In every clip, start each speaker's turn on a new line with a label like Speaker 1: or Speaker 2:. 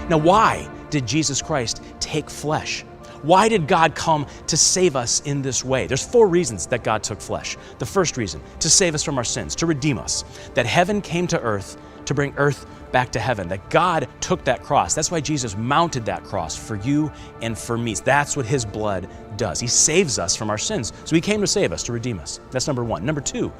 Speaker 1: Now, why did Jesus Christ take flesh? Why did God come to save us in this way? There's 4 reasons that God took flesh. The first reason, to save us from our sins, to redeem us. That heaven came to earth to bring earth back to heaven. That God took that cross. That's why Jesus mounted that cross for you and for me. That's what his blood does. He saves us from our sins. So he came to save us, to redeem us. That's number 1. Number 2,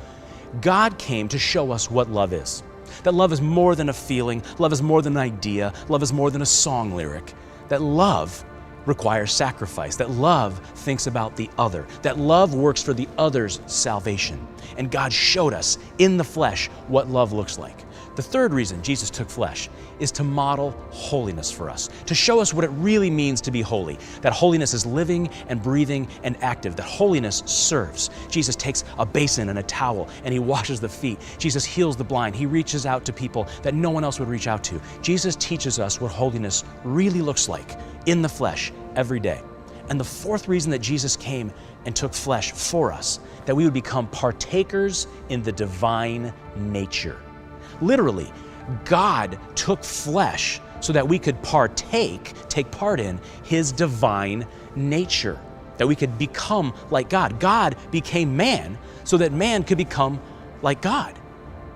Speaker 1: God came to show us what love is. That love is more than a feeling. Love is more than an idea. Love is more than a song lyric. That love requires sacrifice, that love thinks about the other, that love works for the other's salvation. And God showed us in the flesh what love looks like. The third reason Jesus took flesh is to model holiness for us, to show us what it really means to be holy, that holiness is living and breathing and active, that holiness serves. Jesus takes a basin and a towel and he washes the feet. Jesus heals the blind. He reaches out to people that no one else would reach out to. Jesus teaches us what holiness really looks like in the flesh every day. And the fourth reason that Jesus came and took flesh for us, that we would become partakers in the divine nature. Literally, God took flesh so that we could take part in his divine nature, that we could become like God. God became man so that man could become like God.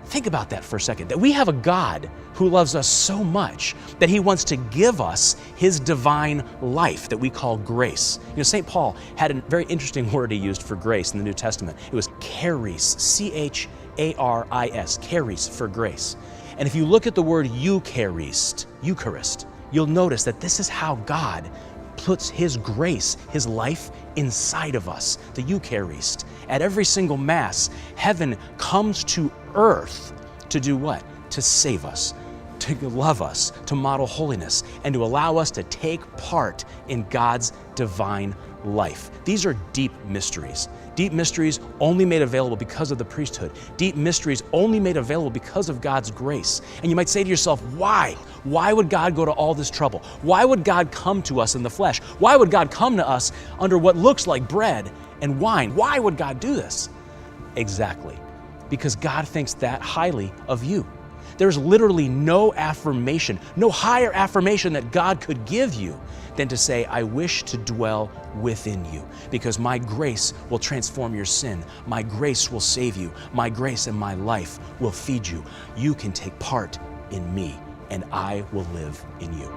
Speaker 1: Think about that for a second, that we have a God who loves us so much that he wants to give us his divine life that we call grace. You know, St. Paul had a very interesting word he used for grace in the New Testament. It was charis, C-H-A-R-I-S, charis for grace. And if you look at the word Eucharist, you'll notice that this is how God puts his grace, his life inside of us, the Eucharist. At every single Mass, heaven comes to earth to do what? To save us, to love us, to model holiness, and to allow us to take part in God's divine life. These are deep mysteries. Deep mysteries only made available because of the priesthood. Deep mysteries only made available because of God's grace. And you might say to yourself, why? Why would God go to all this trouble? Why would God come to us in the flesh? Why would God come to us under what looks like bread and wine? Why would God do this? Exactly. Because God thinks that highly of you. There's literally no affirmation, no higher affirmation that God could give you than to say, I wish to dwell within you, because my grace will transform your sin. My grace will save you. My grace and my life will feed you. You can take part in me, and I will live in you.